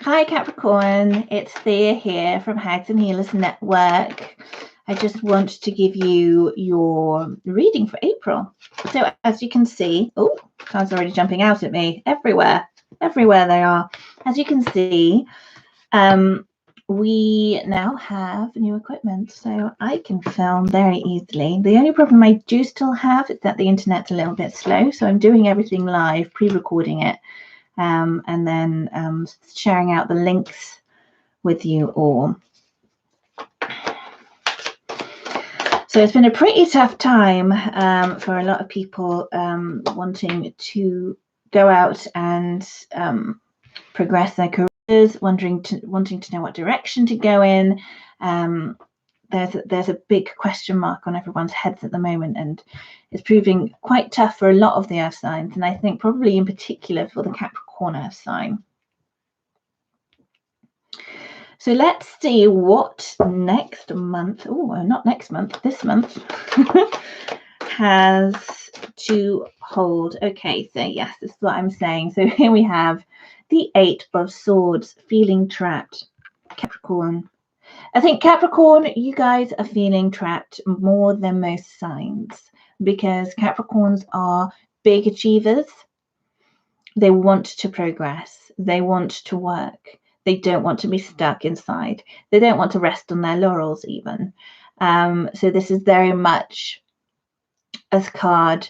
Hi Capricorn, it's Thea here from Hags and Healers Network. I just want to give you your reading for April. So as you can see, oh, cards are already jumping out at me everywhere they are. As you can see, we now have new equipment, so I can film very easily. The only problem I do still have is that the internet's a little bit slow, so I'm doing everything live, pre-recording it. And then sharing out the links with you all. So it's been a pretty tough time for a lot of people wanting to go out and progress their careers, wanting to know what direction to go in. There's a big question mark on everyone's heads at the moment, and it's proving quite tough for a lot of the earth signs, and I think probably in particular for the Capricorn earth sign. So let's see what next month, not next month, this month has to hold. Okay, so yes, this is what I'm saying. So here we have the 8 of Swords, feeling trapped, Capricorn. I think Capricorn, you guys are feeling trapped more than most signs because Capricorns are big achievers. They want to progress. They want to work. They don't want to be stuck inside. They don't want to rest on their laurels even. So this is very much a card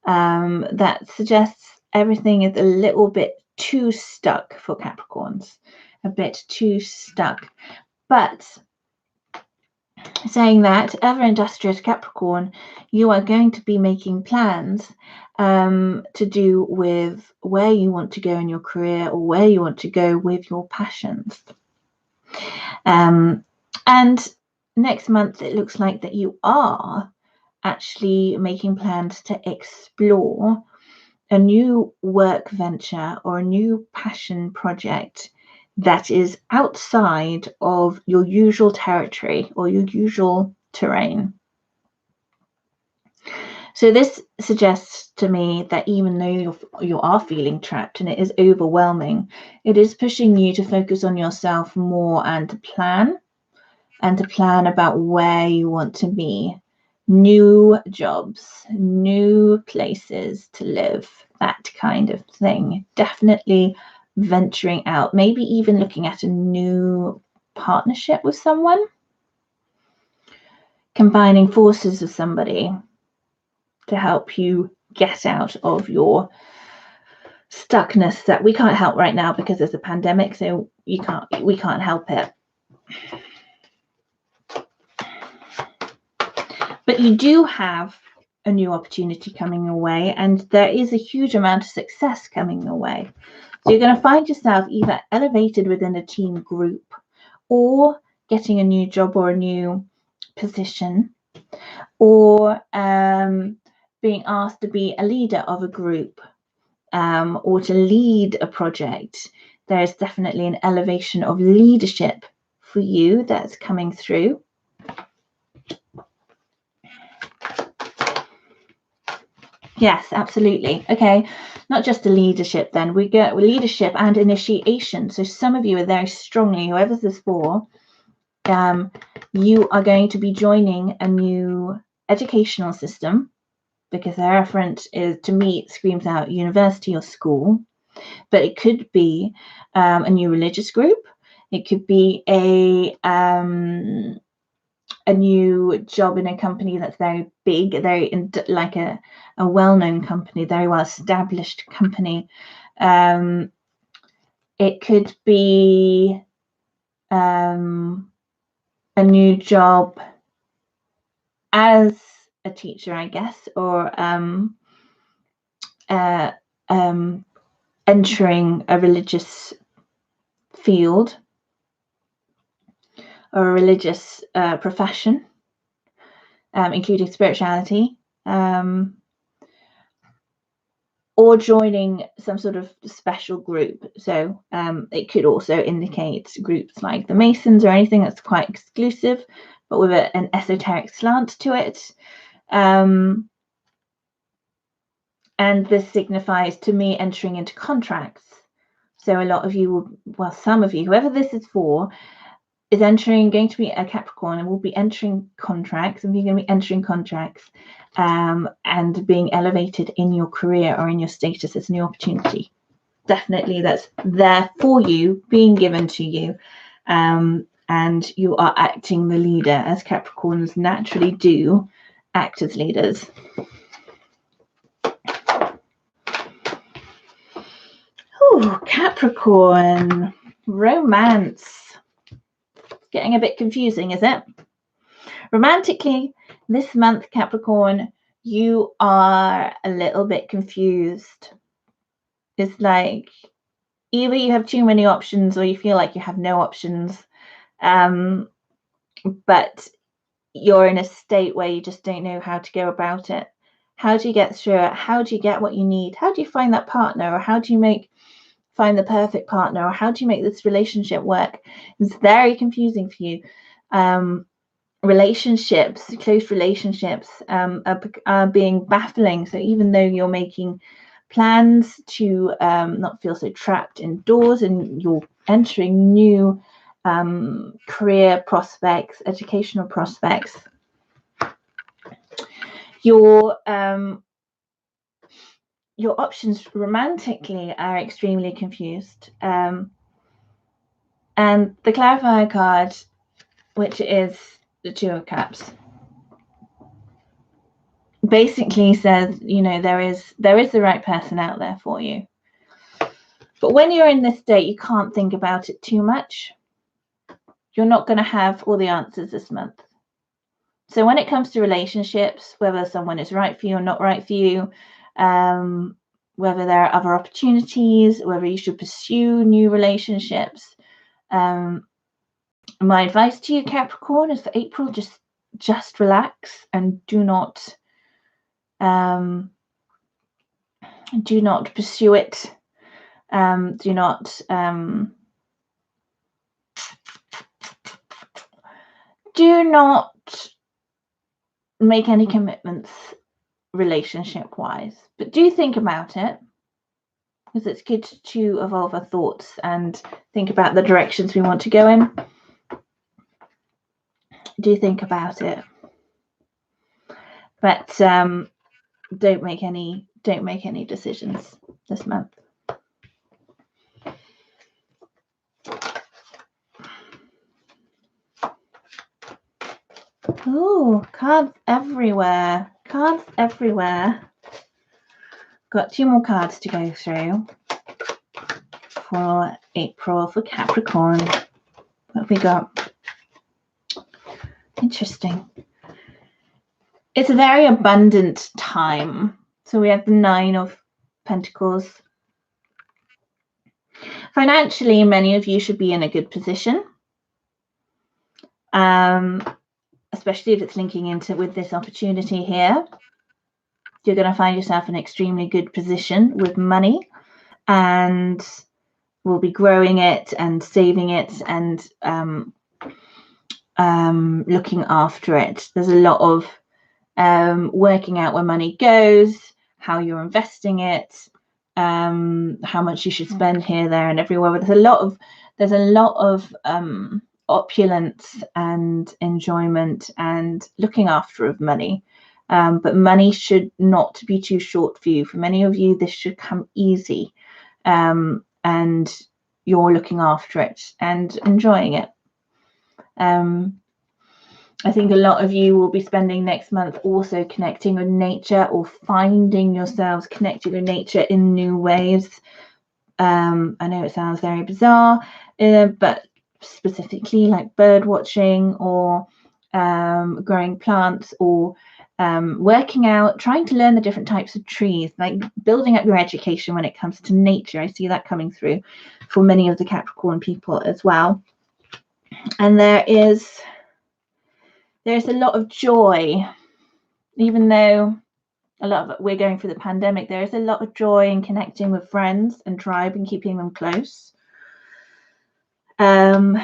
that suggests everything is a little bit too stuck for Capricorns, a bit too stuck. But saying that, ever industrious Capricorn, you are going to be making plans to do with where you want to go in your career or where you want to go with your passions. And next month, it looks like that you are actually making plans to explore a new work venture or a new passion project that is outside of your usual territory or your usual terrain. So this suggests to me that even though you are feeling trapped and it is overwhelming, it is pushing you to focus on yourself more and to plan about where you want to be. New jobs, new places to live, that kind of thing. Definitely venturing out, maybe even looking at a new partnership with someone, combining forces with somebody to help you get out of your stuckness that we can't help right now because there's a pandemic, so we can't help it. But you do have a new opportunity coming your way, and there is a huge amount of success coming your way. So you're going to find yourself either elevated within a team group or getting a new job or a new position, or being asked to be a leader of a group or to lead a project. There is definitely an elevation of leadership for you that's coming through. Yes, absolutely. Okay, not just the leadership then. We get leadership and initiation. So some of you are very strongly, whoever's this for, you are going to be joining a new educational system, because the reference is, to me, it screams out university or school, but it could be a new religious group. It could be a new job in a company that's very big, like a well-known company, very well-established company. It could be a new job as a teacher, I guess, or entering a religious field or a religious profession, including spirituality, or joining some sort of special group. So it could also indicate groups like the Masons or anything that's quite exclusive, but with an esoteric slant to it. And this signifies to me entering into contracts. So a lot of you will, well, some of you, whoever this is for, is going to be a Capricorn and will be entering contracts, and you're going to be entering contracts and being elevated in your career or in your status as a new opportunity. Definitely that's there for you, being given to you, and you are acting the leader, as Capricorns naturally do act as leaders. Ooh, Capricorn, romance. Getting a bit confusing, is it? Romantically, this month, Capricorn, you are a little bit confused. It's like either you have too many options or you feel like you have no options, but you're in a state where you just don't know how to go about it. How do you get through it? How do you get what you need? How do you find that partner? Or how do you find the perfect partner? Or how do you make this relationship work? It's very confusing for you. Relationships, close relationships are being baffling. So even though you're making plans to not feel so trapped indoors, and you're entering new career prospects, educational prospects, your options romantically are extremely confused. And the clarifier card, which is the Two of Cups, basically says, there is the right person out there for you. But when you're in this state, you can't think about it too much. You're not going to have all the answers this month. So when it comes to relationships, whether someone is right for you or not right for you, whether there are other opportunities, whether you should pursue new relationships, my advice to you, Capricorn, is for April, just relax and do not pursue it. Do not make any commitments relationship wise, but do think about it, because it's good to evolve our thoughts and think about the directions we want to go in. Do think about it, but don't make any decisions this month. Oh, cards everywhere. Got 2 more cards to go through for April for Capricorn. What have we got? Interesting. It's a very abundant time. So we have the 9 of Pentacles. Financially, many of you should be in a good position, especially if it's linking into with this opportunity here. You're going to find yourself in an extremely good position with money, and will be growing it and saving it and looking after it. There's a lot of working out where money goes, how you're investing it, how much you should spend here, there, and everywhere. But there's a lot of opulence and enjoyment and looking after of money. But money should not be too short for you. For many of you, this should come easy, and you're looking after it and enjoying it. I think a lot of you will be spending next month also connecting with nature, or finding yourselves connecting with nature in new ways. I know it sounds very bizarre, but specifically like bird watching, or growing plants, or working out, trying to learn the different types of trees, like building up your education when it comes to nature. I see that coming through for many of the Capricorn people as well. And there's a lot of joy, even though we're going through the pandemic. There is a lot of joy in connecting with friends and tribe and keeping them close. But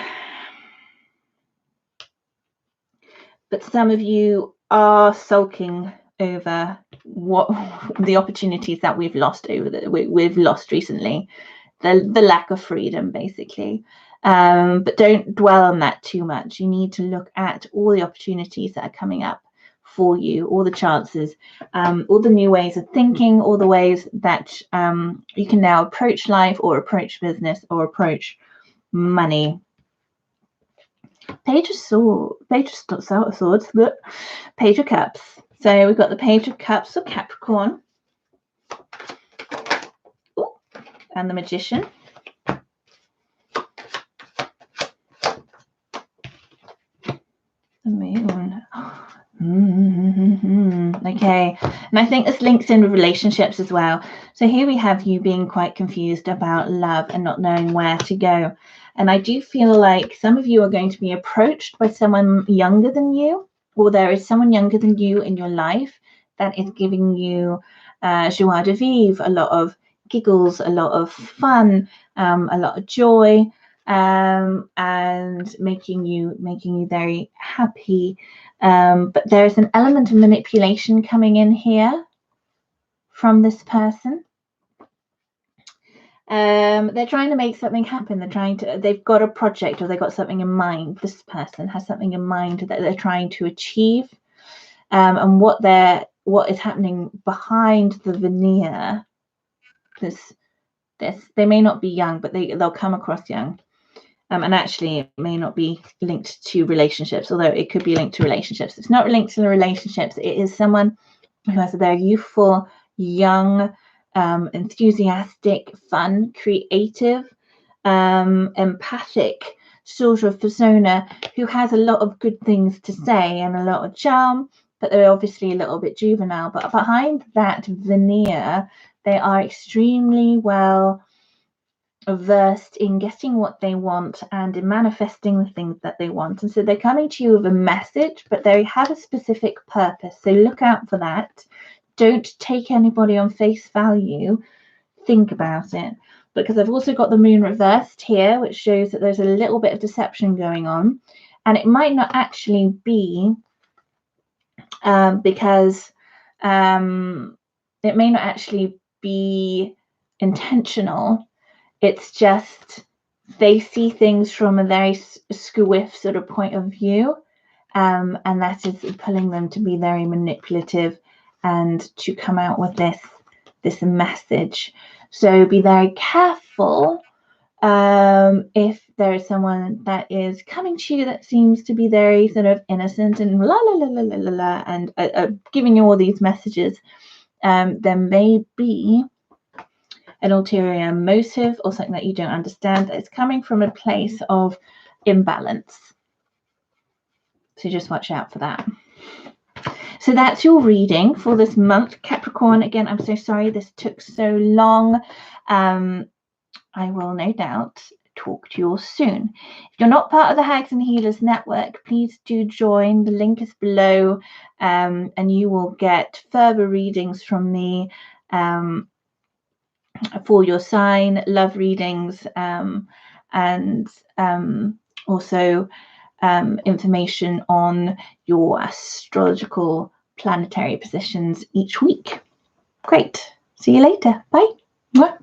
some of you are sulking over what the opportunities that we've lost recently. the lack of freedom, basically. But don't dwell on that too much. You need to look at all the opportunities that are coming up for you, all the chances, all the new ways of thinking, all the ways that you can now approach life or approach business or approach money. Page of Swords, Page of Cups. So we've got the Page of Cups for Capricorn. Ooh, and the Magician. The Moon. Okay, and I think this links in with relationships as well. So here we have you being quite confused about love and not knowing where to go. And I do feel like some of you are going to be approached by someone younger than you, or there is someone younger than you in your life that is giving you joie de vivre, a lot of giggles, a lot of fun, a lot of joy, and making you very happy. But there's an element of manipulation coming in here from this person. They're trying to make something happen. They've got a project, or they've got something in mind. This person has something in mind that they're trying to achieve. And what is happening behind the veneer, they may not be young, but they'll come across young. And actually, it may not be linked to relationships, although it could be linked to relationships. It's not linked to the relationships. It is someone who has a very youthful, young, enthusiastic, fun, creative, empathic sort of persona who has a lot of good things to say and a lot of charm, but they're obviously a little bit juvenile. But behind that veneer, they are extremely well versed in getting what they want and in manifesting the things that they want. And so they're coming to you with a message, but they have a specific purpose. So look out for that. Don't take anybody on face value. Think about it. Because I've also got the Moon reversed here, which shows that there's a little bit of deception going on. And it might not actually be because it may not actually be intentional. It's just they see things from a very squiff sort of point of view, and that is pulling them to be very manipulative and to come out with this message. So be very careful if there is someone that is coming to you that seems to be very sort of innocent and la la la la la la la and giving you all these messages. There may be an ulterior motive or something that you don't understand that is coming from a place of imbalance. So just watch out for that. So that's your reading for this month, Capricorn. Again, I'm so sorry this took so long. I will no doubt talk to you all soon. If you're not part of the Hags and Healers Network, please do join. The link is below, and you will get further readings from me for your sign, love readings, and also information on your astrological planetary positions each week. Great. See you later. Bye. Mwah.